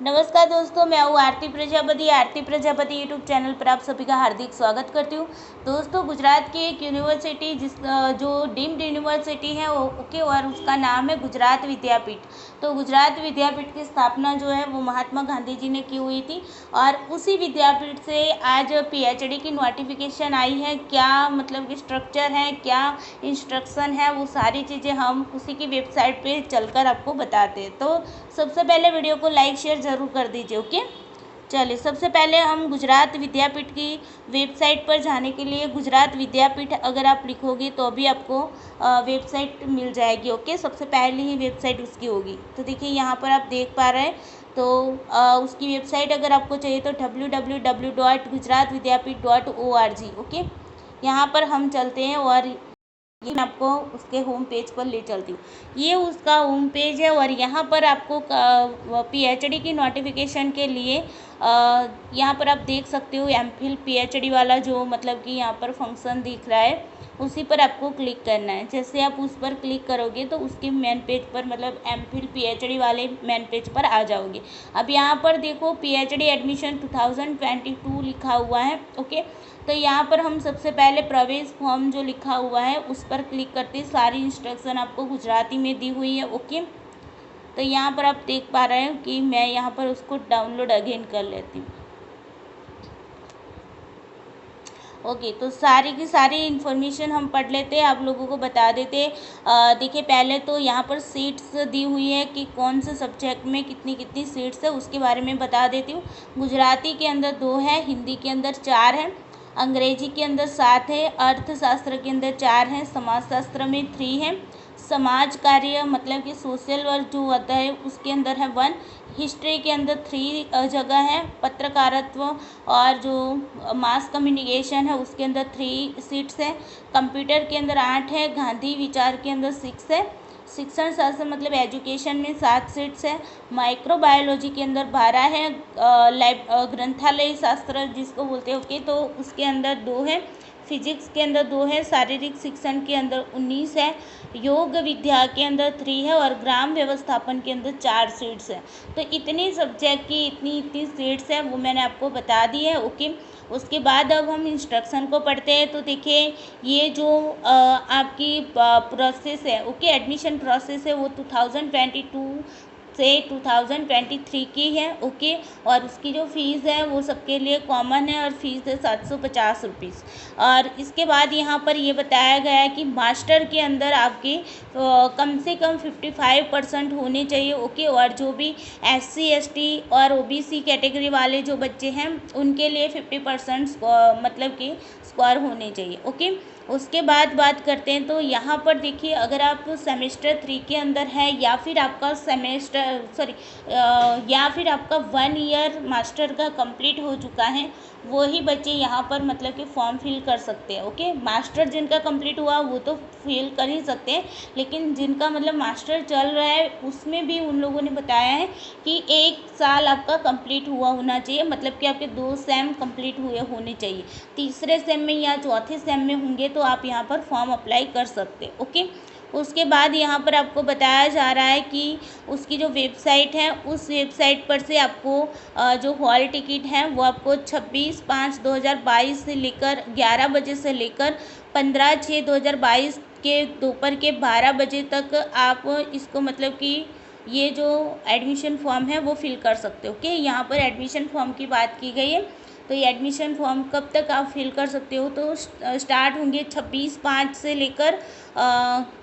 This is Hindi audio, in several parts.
नमस्कार दोस्तों, मैं हूँ आरती प्रजापति यूट्यूब चैनल पर आप सभी का हार्दिक स्वागत करती हूँ। दोस्तों, गुजरात की एक यूनिवर्सिटी जो डीम्ड यूनिवर्सिटी है ओके, और उसका नाम है गुजरात विद्यापीठ। तो गुजरात विद्यापीठ की स्थापना जो है वो महात्मा गांधी जी ने की हुई थी, और उसी विद्यापीठ से आज पीएचडी की नोटिफिकेशन आई है। क्या मतलब स्ट्रक्चर है, क्या इंस्ट्रक्शन है, वो सारी चीज़ें हम उसी की वेबसाइट पे चलकर आपको बताते हैं। तो सबसे पहले वीडियो को लाइक शेयर ज़रूर कर दीजिए। ओके, चलिए सबसे पहले हम गुजरात विद्यापीठ की वेबसाइट पर जाने के लिए गुजरात विद्यापीठ अगर आप लिखोगे तो भी आपको वेबसाइट मिल जाएगी। ओके, सबसे पहले ही वेबसाइट उसकी होगी। तो देखिए यहाँ पर आप देख पा रहे हैं, तो उसकी वेबसाइट अगर आपको चाहिए तो www.gujaratvidyapith.org। ओके, यहाँ पर हम चलते हैं और ये मैं आपको उसके होम पेज पर ले चलती हूँ। ये उसका होम पेज है, और यहाँ पर आपको पीएचडी की नोटिफिकेशन के लिए यहाँ पर आप देख सकते हो एमफिल पीएचडी वाला जो मतलब कि यहाँ पर फंक्शन दिख रहा है, उसी पर आपको क्लिक करना है। जैसे आप उस पर क्लिक करोगे तो उसके मेन पेज पर मतलब एमफिल पीएचडी वाले मेन पेज पर आ जाओगे। अब यहाँ पर देखो पीएचडी एडमिशन 2022 लिखा हुआ है। ओके, तो यहाँ पर हम सबसे पहले प्रवेश फॉर्म जो लिखा हुआ है उस पर क्लिक करते हैं। सारी इंस्ट्रक्शन आपको गुजराती में दी हुई है। ओके, तो यहाँ पर आप देख पा रहे हैं कि मैं यहाँ पर उसको डाउनलोड अगेन कर लेती हूँ। ओके, तो सारी की सारी इन्फॉर्मेशन हम पढ़ लेते हैं, आप लोगों को बता देते। देखिए पहले तो यहाँ पर सीट्स दी हुई है कि कौन से सब्जेक्ट में कितनी कितनी सीट्स है, उसके बारे में बता देती हूँ। गुजराती के अंदर 2 है, हिंदी के अंदर 4 है, अंग्रेजी के अंदर 7 है, अर्थशास्त्र के अंदर 4 है, समाजशास्त्र में 3 है, समाज कार्य मतलब कि सोशल वर्क जो होता है उसके अंदर है 1, हिस्ट्री के अंदर 3 जगह है, पत्रकारित्व और जो मास कम्युनिकेशन है उसके अंदर 3 सीट्स है, कंप्यूटर के अंदर 8 है, गांधी विचार के अंदर 6 है, शिक्षण शास्त्र मतलब एजुकेशन में 7 सीट्स है, माइक्रोबायोलॉजी के अंदर 12 है, ग्रंथालय शास्त्र जिसको बोलते हैं ओके, तो उसके अंदर 2 है, फिजिक्स के अंदर 2 है, शारीरिक शिक्षण के अंदर 19 है, योग विद्या के अंदर 3 है, और ग्राम व्यवस्थापन के अंदर 4 सीट्स है। तो इतनी सब्जेक्ट की इतनी सीट्स है वो मैंने आपको बता दी है। ओके, उसके बाद अब हम इंस्ट्रक्शन को पढ़ते हैं। तो देखिए ये जो आपकी प्रोसेस है ओके, एडमिशन प्रोसेस है वो 2022 से 2023 की है। ओके, और उसकी जो फ़ीस है वो सबके लिए कॉमन है, और फीस है 750 रुपीज़। और इसके बाद यहाँ पर ये बताया गया है कि मास्टर के अंदर आपके कम से कम 55% होने चाहिए। ओके, और जो भी SC ST और OBC कैटेगरी वाले जो बच्चे हैं उनके लिए 50% मतलब कि स्कोर होने चाहिए। ओके, उसके बाद बात करते हैं। तो यहाँ पर देखिए अगर आप सेमेस्टर 3 के अंदर है या फिर आपका या फिर आपका 1 ईयर मास्टर का कंप्लीट हो चुका है, वही बच्चे यहाँ पर मतलब कि फॉर्म फिल कर सकते हैं। ओके, मास्टर जिनका कंप्लीट हुआ वो तो फिल कर ही सकते हैं, लेकिन जिनका मतलब मास्टर चल रहा है उसमें भी उन लोगों ने बताया है कि 1 साल आपका कंप्लीट हुआ होना चाहिए, मतलब कि आपके 2 सेम कंप्लीट हुए होने चाहिए। तीसरे सेम में या चौथे सेम में होंगे तो आप यहाँ पर फॉर्म अप्लाई कर सकते। ओके, उसके बाद यहाँ पर आपको बताया जा रहा है कि उसकी जो वेबसाइट है उस वेबसाइट पर से आपको जो हॉल टिकट है वो आपको 26/5/2022 से लेकर 11 बजे से लेकर 15/6/2022 के दोपहर के 12 बजे तक आप इसको मतलब कि ये जो एडमिशन फॉर्म है वो फिल कर सकते हो। ओके, यहाँ पर एडमिशन फॉर्म की बात की गई है। तो ये एडमिशन फॉर्म कब तक आप फिल कर सकते हो, तो स्टार्ट होंगे 26/5 से लेकर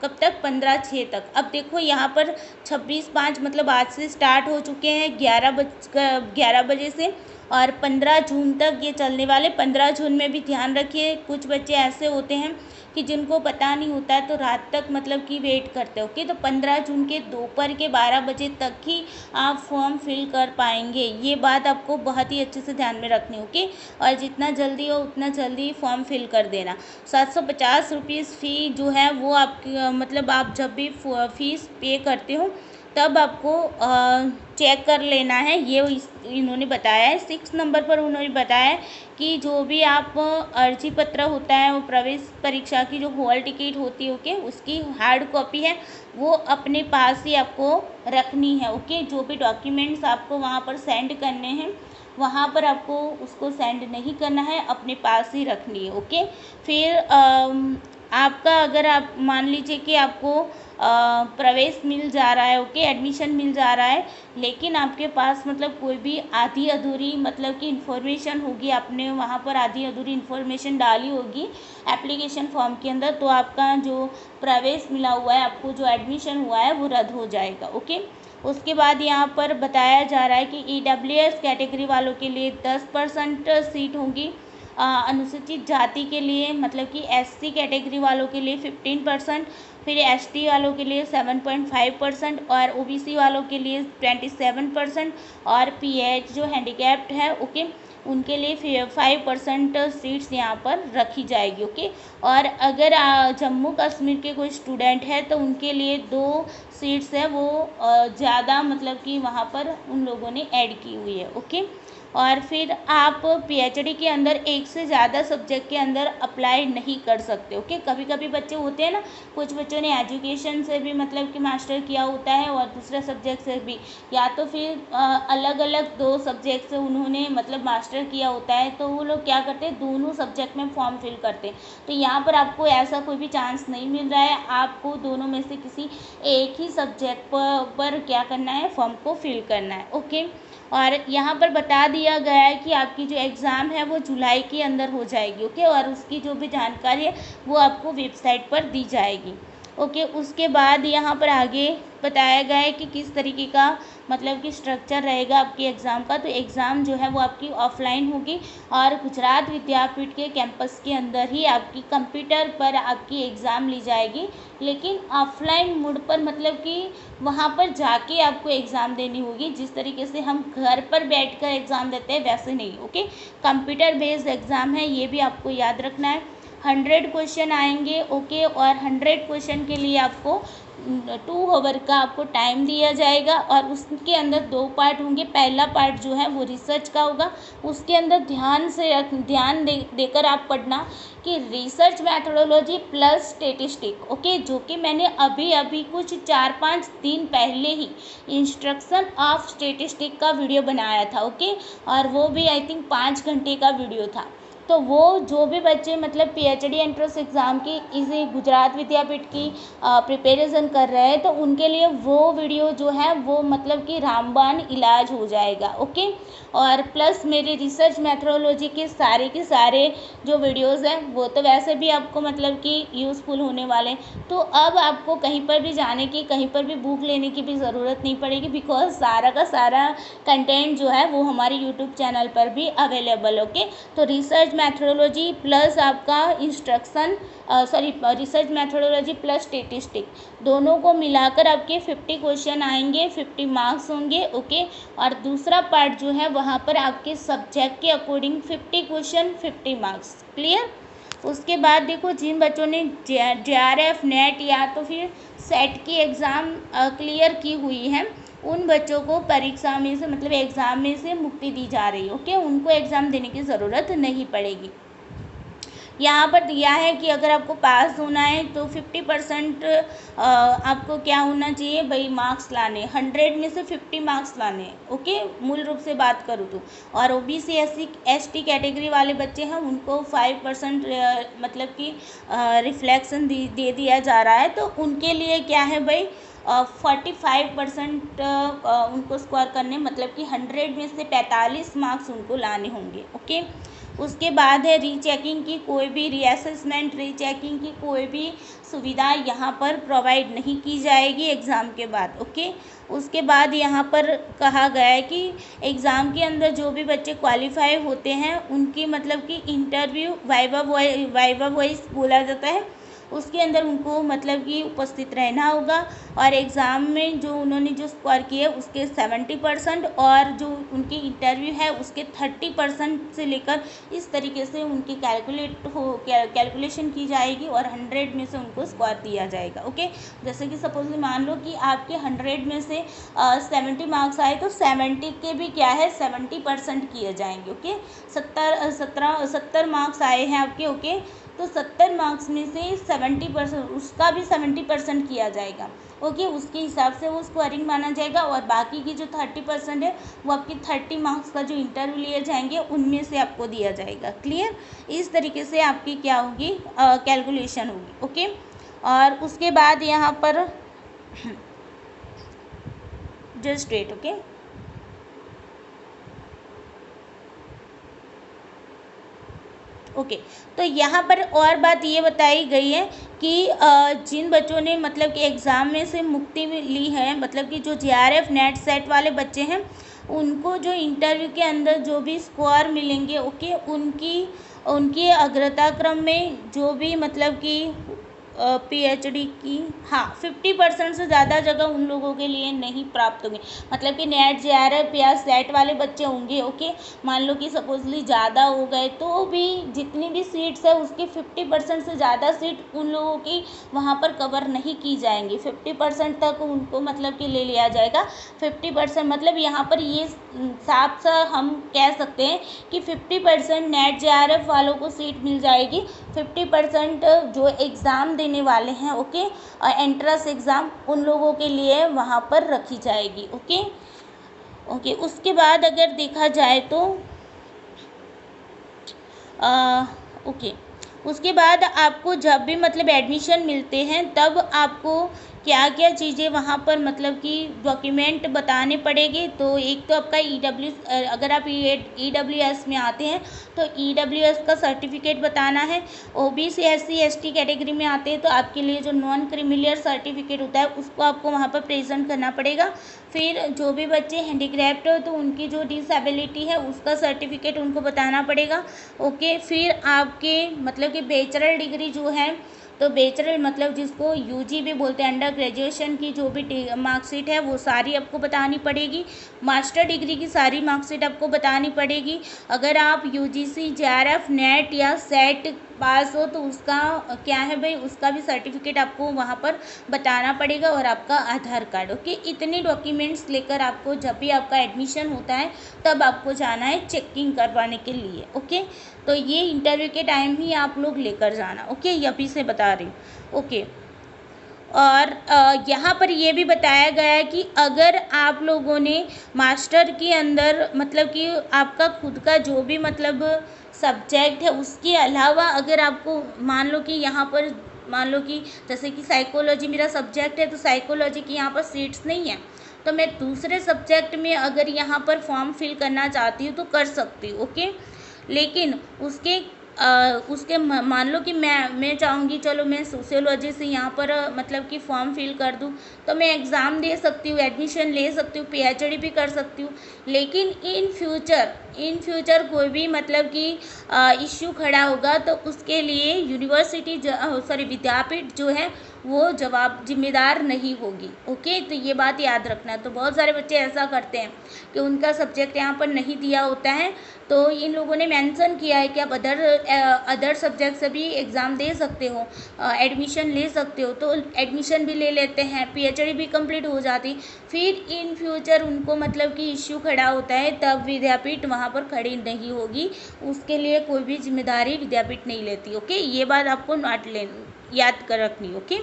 कब तक 15/6 तक। अब देखो यहाँ पर 26/5 मतलब आज से स्टार्ट हो चुके हैं 11 बजे से, और 15 जून तक ये चलने वाले। 15 जून में भी ध्यान रखिए कुछ बच्चे ऐसे होते हैं कि जिनको पता नहीं होता है तो रात तक मतलब कि वेट करते हो। ओके, तो 15 जून के दोपहर के 12 बजे तक ही आप फॉर्म फिल कर पाएंगे। ये बात आपको बहुत ही अच्छे से ध्यान में रखनी होगी, और जितना जल्दी हो उतना जल्दी फॉर्म फिल कर देना। 750 रुपीज़ फ़ी जो है वो आपकी मतलब आप जब भी फ़ीस पे करते हो तब आपको चेक कर लेना है। ये इन्होंने बताया है। 6 नंबर पर उन्होंने बताया है कि जो भी आप अर्जी पत्र होता है, वो प्रवेश परीक्षा की जो हॉल टिकट होती है, ओके, उसकी हार्ड कॉपी है वो अपने पास ही आपको रखनी है, ओके। जो भी डॉक्यूमेंट्स आपको वहाँ पर सेंड करने हैं, वहाँ पर आपको उसको सेंड नहीं करना है, अपने पास ही रखनी है, ओके। फिर आपका अगर आप मान लीजिए कि आपको प्रवेश मिल जा रहा है, ओके, एडमिशन मिल जा रहा है, लेकिन आपके पास मतलब कोई भी आधी अधूरी मतलब कि इन्फॉर्मेशन होगी, आपने वहाँ पर आधी अधूरी इन्फॉर्मेशन डाली होगी एप्लीकेशन फॉर्म के अंदर, तो आपका जो प्रवेश मिला हुआ है, आपको जो एडमिशन हुआ है वो रद्द हो जाएगा, ओके। उसके बाद यहाँ पर बताया जा रहा है कि EWS कैटेगरी वालों के लिए 10% सीट होंगी, अनुसूचित जाति के लिए मतलब कि SC कैटेगरी वालों के लिए 15%, फिर ST वालों के लिए 7.5% और OBC वालों के लिए 27% और PH जो हैंडीकैप्ड है, ओके, उनके लिए 5% सीट्स यहाँ पर रखी जाएगी, ओके। और अगर जम्मू कश्मीर के कोई स्टूडेंट है तो उनके लिए 2 सीट्स है वो ज़्यादा मतलब कि वहाँ पर उन लोगों ने ऐड की हुई है, ओके। और फिर आप PhD के अंदर एक से ज़्यादा सब्जेक्ट के अंदर अप्लाई नहीं कर सकते, ओके। कभी कभी बच्चे होते हैं ना, कुछ बच्चों ने एजुकेशन से भी मतलब कि मास्टर किया होता है और दूसरे सब्जेक्ट से भी, या तो फिर अलग अलग 2 सब्जेक्ट से उन्होंने मतलब मास्टर किया होता है, तो वो लोग क्या करते हैं, दोनों सब्जेक्ट में फॉर्म फिल करते हैं। तो यहाँ पर आपको ऐसा कोई भी चांस नहीं मिल रहा है, आपको दोनों में से किसी एक ही सब्जेक्ट पर क्या करना है, फॉर्म को फिल करना है, ओके। और यहाँ पर बता दिया गया है कि आपकी जो एग्ज़ाम है वो जुलाई के अंदर हो जाएगी, ओके। और उसकी जो भी जानकारी है वो आपको वेबसाइट पर दी जाएगी, ओके। उसके बाद यहाँ पर आगे बताया गया है कि किस तरीके का मतलब कि स्ट्रक्चर रहेगा आपकी एग्ज़ाम का। तो एग्ज़ाम जो है वो आपकी ऑफलाइन होगी और गुजरात विद्यापीठ के कैंपस के अंदर ही आपकी कंप्यूटर पर आपकी एग्ज़ाम ली जाएगी, लेकिन ऑफलाइन मोड पर मतलब कि वहाँ पर जाके आपको एग्ज़ाम देनी होगी। जिस तरीके से हम घर पर बैठकर एग्ज़ाम देते हैं वैसे नहीं, ओके। कंप्यूटर बेस्ड एग्ज़ाम है, ये भी आपको याद रखना है। 100 क्वेश्चन आएंगे, ओके। और 100 क्वेश्चन के लिए आपको 2 आवर का आपको टाइम दिया जाएगा और उसके अंदर 2 पार्ट होंगे। पहला पार्ट जो है वो रिसर्च का होगा, उसके अंदर ध्यान देकर आप पढ़ना कि research methodology plus statistic, okay, जो कि मैंने अभी कुछ 4-5 दिन पहले ही इंस्ट्रक्शन ऑफ स्टेटिस्टिक का वीडियो बनाया था, ओके। और वो भी आई थिंक 5 घंटे का वीडियो था। तो वो जो भी बच्चे मतलब PhD एंट्रेंस एग्ज़ाम की इसी गुजरात विद्यापीठ की प्रिपरेशन कर रहे हैं, तो उनके लिए वो वीडियो जो है वो मतलब कि रामबाण इलाज हो जाएगा, ओके। और प्लस मेरे रिसर्च मैथडोलॉजी के सारे जो वीडियोस हैं वो तो वैसे भी आपको मतलब कि यूज़फुल होने वाले हैं। तो अब आपको कहीं पर भी जाने की, कहीं पर भी बुक लेने की भी ज़रूरत नहीं पड़ेगी, बिकॉज सारा का सारा कंटेंट जो है वो हमारे यूट्यूब चैनल पर भी अवेलेबल, ओके। तो रिसर्च मैथडोलॉजी प्लस आपका रिसर्च मैथडोलॉजी प्लस स्टेटिस्टिक दोनों को मिलाकर आपके 50 क्वेश्चन आएंगे, 50 मार्क्स होंगे, ओके। और दूसरा पार्ट जो है वहाँ पर आपके सब्जेक्ट के अकॉर्डिंग 50 क्वेश्चन 50 मार्क्स, क्लियर। उसके बाद देखो, जिन बच्चों ने JRF नेट या तो फिर सेट की एग्ज़ाम क्लियर की हुई है, उन बच्चों को परीक्षा में से मतलब एग्ज़ाम में से मुक्ति दी जा रही है, ओके। उनको एग्ज़ाम देने की ज़रूरत नहीं पड़ेगी। यहाँ पर दिया है कि अगर आपको पास होना है तो 50% आपको क्या होना चाहिए भाई, मार्क्स लाने, 100 में से 50 मार्क्स लाने, ओके, मूल रूप से बात करूँ तो। और OBC ST कैटेगरी वाले बच्चे हैं उनको 5% मतलब कि रिफ्लेक्शन दे दिया जा रहा है, तो उनके लिए क्या है भाई, 45% उनको स्कोर करने, मतलब कि 100 में से 45 मार्क्स उनको लाने होंगे, ओके। उसके बाद है रीचेकिंग की कोई भी रीअसेसमेंट, रीचेकिंग की कोई भी सुविधा यहाँ पर प्रोवाइड नहीं की जाएगी एग्ज़ाम के बाद, ओके। उसके बाद यहाँ पर कहा गया है कि एग्ज़ाम के अंदर जो भी बच्चे क्वालिफाई होते हैं उनकी मतलब कि इंटरव्यू वाइवा वॉइस बोला जाता है, उसके अंदर उनको मतलब कि उपस्थित रहना होगा और एग्ज़ाम में जो उन्होंने जो स्कोर किए उसके 70% और जो उनकी इंटरव्यू है उसके 30% से लेकर इस तरीके से उनकी कैलकुलेशन की जाएगी और 100 में से उनको स्कोर दिया जाएगा। ओके, जैसे कि सपोज मान लो कि आपके 100 में से 70 मार्क्स आए तो 70 के भी क्या है 70% किए जाएंगे। ओके, 70 मार्क्स आए हैं आपके। ओके, तो 70 मार्क्स में से 70% उसका भी 70% किया जाएगा। ओके, उसके हिसाब से वो स्कोरिंग माना जाएगा और बाकी की जो 30% है वो आपकी 30 मार्क्स का जो इंटरव्यू लिए जाएंगे उनमें से आपको दिया जाएगा। क्लियर, इस तरीके से आपकी क्या होगी कैलकुलेशन होगी। ओके, और उसके बाद यहाँ पर जस्ट वेट। ओके, ओके, तो यहाँ पर और बात ये बताई गई है कि जिन बच्चों ने मतलब कि एग्ज़ाम में से मुक्ति ली है, मतलब कि जो JRF नेट सेट वाले बच्चे हैं उनको जो इंटरव्यू के अंदर जो भी स्कोर मिलेंगे, ओके, उनकी अग्रता क्रम में जो भी मतलब कि PhD की 50% से ज़्यादा जगह उन लोगों के लिए नहीं प्राप्त होंगी। मतलब कि नेट JRF या सेट वाले बच्चे होंगे। ओके, मान लो कि सपोजली ज़्यादा हो गए तो भी जितनी भी सीट्स है उसकी 50% से ज़्यादा सीट उन लोगों की वहाँ पर कवर नहीं की जाएंगी। 50% तक उनको मतलब कि ले लिया जाएगा। 50% मतलब यहाँ पर ये साफ सा हम कह सकते हैं कि 50% नेट JRF वालों को सीट मिल जाएगी। 50% जो एग्ज़ाम देने वाले हैं, ओके, एंट्रेंस एग्ज़ाम, उन लोगों के लिए वहाँ पर रखी जाएगी। ओके, ओके, उसके बाद अगर देखा जाए तो ओके, उसके बाद आपको जब भी मतलब एडमिशन मिलते हैं तब आपको क्या क्या चीज़ें वहाँ पर मतलब कि डॉक्यूमेंट बताने पड़ेंगे। तो एक तो आपका अगर आप EWS में आते हैं तो EWS का सर्टिफिकेट बताना है। OBC SC ST कैटेगरी में आते हैं तो आपके लिए जो नॉन क्रिमिलियर सर्टिफिकेट होता है उसको आपको वहाँ पर प्रेजेंट करना पड़ेगा। फिर जो भी बच्चे हैंडीक्राफ्ट हो तो उनकी जो डिसेबिलिटी है उसका सर्टिफिकेट उनको बताना पड़ेगा। ओके, फिर आपके मतलब कि बैचलर डिग्री जो है, तो बैचलर मतलब जिसको UG भी बोलते हैं, अंडर ग्रेजुएशन की जो भी मार्कशीट है वो सारी आपको बतानी पड़ेगी। मास्टर डिग्री की सारी मार्कशीट आपको बतानी पड़ेगी। अगर आप UGC JRF नेट या सेट पास हो तो उसका क्या है भाई, उसका भी सर्टिफिकेट आपको वहाँ पर बताना पड़ेगा और आपका आधार कार्ड। ओके, इतनी डॉक्यूमेंट्स लेकर आपको जब भी आपका एडमिशन होता है तब आपको जाना है चेकिंग करवाने के लिए। ओके, तो ये इंटरव्यू के टाइम ही आप लोग लेकर जाना। ओके, ये अभी से बता रही हूँ। ओके, और यहाँ पर ये भी बताया गया है कि अगर आप लोगों ने मास्टर के अंदर मतलब कि आपका खुद का जो भी मतलब सब्जेक्ट है उसके अलावा अगर आपको मान लो कि यहाँ पर मान लो कि जैसे कि साइकोलॉजी मेरा सब्जेक्ट है तो साइकोलॉजी की यहाँ पर सीट्स नहीं है तो मैं दूसरे सब्जेक्ट में अगर यहाँ पर फॉर्म फिल करना चाहती हूँ तो कर सकती हूँ। ओके, लेकिन उसके मान लो कि मैं चाहूँगी चलो मैं सोशियोलॉजी से यहाँ पर मतलब कि फॉर्म फिल कर दूँ तो मैं एग्ज़ाम दे सकती हूँ, एडमिशन ले सकती हूँ, PhD भी कर सकती हूँ। लेकिन इन फ्यूचर कोई भी मतलब कि इश्यू खड़ा होगा तो उसके लिए यूनिवर्सिटी विद्यापीठ जो है वो जिम्मेदार नहीं होगी। ओके, तो ये बात याद रखना। तो बहुत सारे बच्चे ऐसा करते हैं कि उनका सब्जेक्ट यहाँ पर नहीं दिया होता है तो इन लोगों ने मेंशन किया है कि आप अदर सब्जेक्ट से भी एग्ज़ाम दे सकते हो, एडमिशन ले सकते हो, तो एडमिशन भी ले लेते हैं, PhD भी कंप्लीट हो जाती। फिर इन फ्यूचर उनको मतलब कि इश्यू खड़ा होता है तब विद्यापीठ वहाँ पर खड़ी नहीं होगी, उसके लिए कोई भी जिम्मेदारी विद्यापीठ नहीं लेती। ओके, ये बात आपको याद कर रखनी। ओके,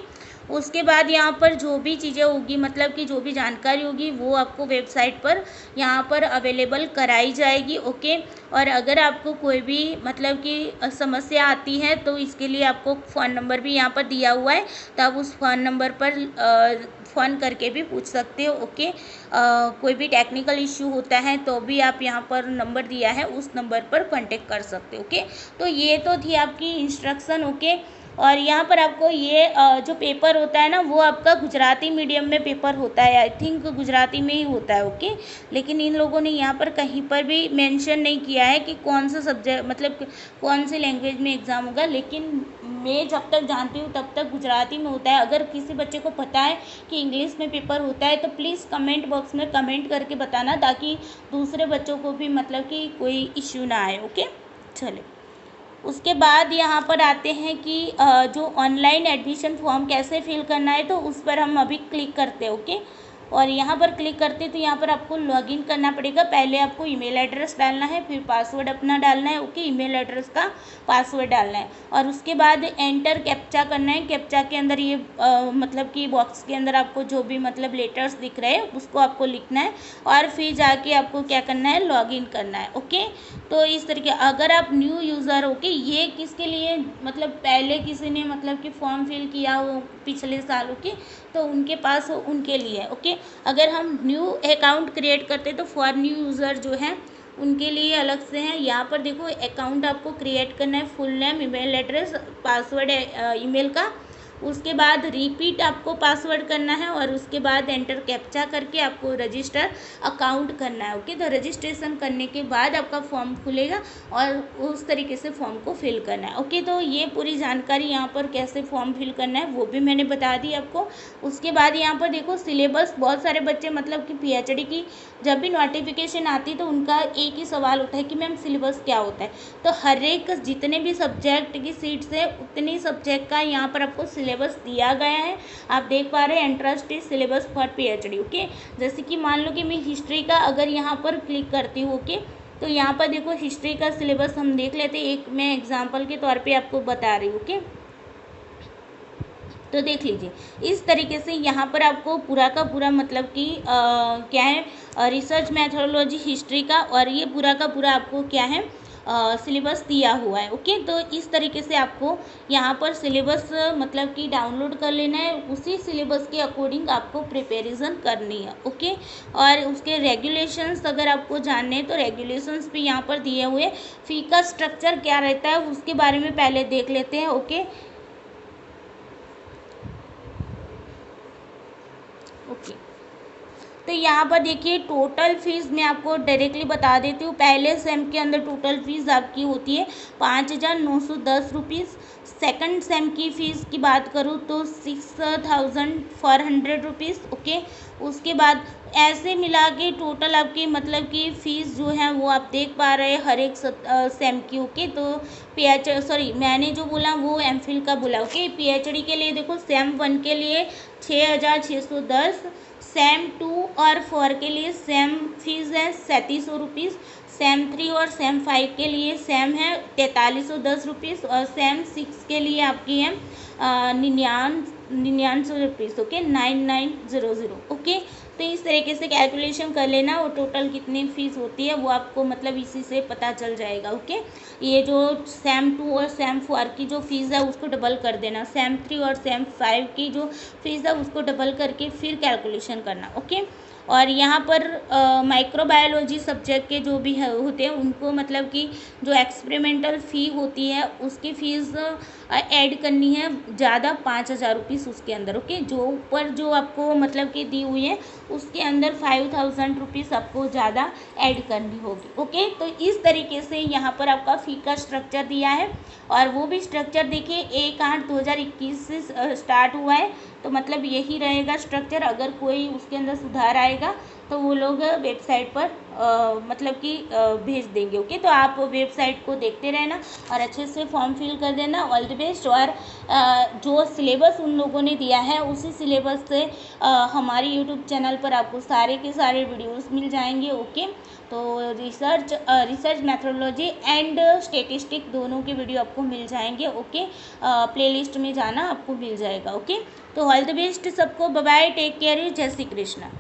उसके बाद यहाँ पर जो भी चीज़ें होगी मतलब कि जो भी जानकारी होगी वो आपको वेबसाइट पर यहाँ पर अवेलेबल कराई जाएगी। ओके, और अगर आपको कोई भी मतलब कि समस्या आती है तो इसके लिए आपको फ़ोन नंबर भी यहाँ पर दिया हुआ है, तो आप उस फ़ोन नंबर पर फ़ोन करके भी पूछ सकते हो। ओके, कोई भी टेक्निकल इश्यू होता है तो भी आप यहाँ पर नंबर दिया है उस नंबर पर कांटेक्ट कर सकते हो। ओके, तो ये तो थी आपकी इंस्ट्रक्शन। ओके, और यहाँ पर आपको ये जो पेपर होता है ना वो आपका गुजराती मीडियम में पेपर होता है, आई थिंक गुजराती में ही होता है, ओके। लेकिन इन लोगों ने यहाँ पर कहीं पर भी मेंशन नहीं किया है कि कौन सा सब्जेक्ट मतलब कौन सी लैंग्वेज में एग्ज़ाम होगा, लेकिन मैं जब तक जानती हूँ तब तक गुजराती में होता है। अगर किसी बच्चे को पता है कि इंग्लिश में पेपर होता है तो प्लीज़ कमेंट बॉक्स में कमेंट करके बताना, ताकि दूसरे बच्चों को भी मतलब कि कोई इश्यू ना आए, ओके। चले, उसके बाद यहाँ पर आते हैं कि जो ऑनलाइन एडमिशन फॉर्म कैसे फिल करना है, तो उस पर हम अभी क्लिक करते हैं, ओके। और यहाँ पर क्लिक करते तो यहाँ पर आपको लॉगिन करना पड़ेगा। पहले आपको ईमेल एड्रेस डालना है, फिर पासवर्ड अपना डालना है, ओके। ईमेल एड्रेस का पासवर्ड डालना है और उसके बाद एंटर कैप्चा करना है। कैप्चा के अंदर ये मतलब कि बॉक्स के अंदर आपको जो भी मतलब लेटर्स दिख रहे हैं उसको आपको लिखना है और फिर जाके आपको क्या करना है, लॉगिन करना है, ओके। तो इस तरीके, अगर आप न्यू यूज़र हो, कि ये किसके लिए, मतलब पहले किसी ने मतलब कि फॉर्म फिल किया हो पिछले सालों के, तो उनके पास उनके लिए, ओके। अगर हम न्यू अकाउंट क्रिएट करते तो फॉर न्यू यूज़र जो है उनके लिए अलग से हैं। यहाँ पर देखो अकाउंट आपको क्रिएट करना है, full name, email address, password email का, उसके बाद रिपीट आपको पासवर्ड करना है और उसके बाद एंटर कैप्चा करके आपको रजिस्टर अकाउंट करना है, ओके। तो रजिस्ट्रेशन करने के बाद आपका फॉर्म खुलेगा और उस तरीके से फॉर्म को फिल करना है, ओके। तो ये पूरी जानकारी यहाँ पर कैसे फॉर्म फिल करना है वो भी मैंने बता दी आपको। उसके बाद यहाँ पर देखो सिलेबस, बहुत सारे बच्चे मतलब कि PhD की जब भी नोटिफिकेशन आती तो उनका एक ही सवाल होता है कि मैम सिलेबस क्या होता है। तो हर एक जितने भी सब्जेक्ट की सीट्स है उतनी सब्जेक्ट का यहाँ पर आपको सिलेबस दिया गया है। आप देख पा रहे हैं entrance test syllabus for PhD, okay. जैसे कि मान लो कि मैं हिस्ट्री का अगर यहाँ पर क्लिक करती हूँ, ओके, तो यहाँ पर देखो हिस्ट्री का सिलेबस हम देख लेते हैं। एक मैं एग्जाम्पल के तौर पर आपको बता रही हूँ, ओके। तो देख लीजिए इस तरीके से यहाँ पर आपको पूरा का पूरा मतलब कि क्या है, रिसर्च मैथोडोलॉजी हिस्ट्री का, और ये पूरा का पूरा आपको क्या है, सिलेबस दिया हुआ है, ओके। तो इस तरीके से आपको यहाँ पर सिलेबस मतलब कि डाउनलोड कर लेना है, उसी सिलेबस के अकॉर्डिंग आपको प्रिपरेशन करनी है, ओके। और उसके रेगुलेशंस अगर आपको जानने हैं तो रेगुलेशंस भी यहाँ पर दिए हुए। फी का स्ट्रक्चर क्या रहता है उसके बारे में पहले देख लेते हैं, ओके। ओके, तो यहाँ पर देखिए टोटल फीस मैं आपको डायरेक्टली बता देती हूँ। पहले सेम के अंदर टोटल फीस आपकी होती है 5,910 रुपीज़। सेकंड सेम की फ़ीस की बात करूँ तो 6,400 रुपीज़, ओके। उसके बाद ऐसे मिला के टोटल आपकी मतलब कि फ़ीस जो है वो आप देख पा रहे हैं हर एक सेम की, ओके। तो सॉरी मैंने जो बोला वो MPhil का बोला, ओके। PhD के लिए देखो सेम 1 के लिए 6,610, सेम 2 और 4 के लिए सेम फीस है 3,700 रुपीज़। सेम 3 और सेम 5 के लिए सेम है 4,310 रुपीज़ और सेम 6 के लिए आपकी है 99 रुपीज़, ओके, 9900, ओके। तो इस तरीके से कैलकुलेशन कर लेना और टोटल कितनी फ़ीस होती है वो आपको मतलब इसी से पता चल जाएगा, ओके। ये जो सेम 2 और सेम 4 की जो फ़ीस है उसको डबल कर देना, सेम 3 और सेम 5 की जो फ़ीस है उसको डबल करके फिर कैलकुलेशन करना, ओके। और यहाँ पर माइक्रोबायोलॉजी सब्जेक्ट के जो भी होते हैं उनको मतलब कि जो एक्सपेरिमेंटल फ़ी होती है उसकी फ़ीस ऐड करनी है ज़्यादा 5,000 रुपीज़ उसके अंदर, ओके। जो ऊपर जो आपको मतलब कि दी हुई है उसके अंदर 5,000 रुपीज़ आपको ज़्यादा ऐड करनी होगी, ओके। तो इस तरीके से यहाँ पर आपका फ़ी का स्ट्रक्चर दिया है और वो भी स्ट्रक्चर देखिए 1/8/2021 से स्टार्ट हुआ है, तो मतलब यही रहेगा स्ट्रक्चर। अगर कोई उसके अंदर सुधार आएगा तो वो लोग वेबसाइट पर मतलब कि भेज देंगे, ओके। तो आप वेबसाइट को देखते रहना और अच्छे से फॉर्म फिल कर देना। All the best. और जो सिलेबस उन लोगों ने दिया है उसी सिलेबस से हमारे यूट्यूब चैनल पर आपको सारे के सारे वीडियोस मिल जाएंगे, ओके। तो रिसर्च मैथोडोलॉजी एंड स्टेटिस्टिक दोनों के वीडियो आपको मिल जाएंगे, ओके। प्लेलिस्ट में जाना आपको मिल जाएगा, ओके। तो ऑल द बेस्ट सबको, बाय बाय, टेक केयर, जय श्री कृष्णा।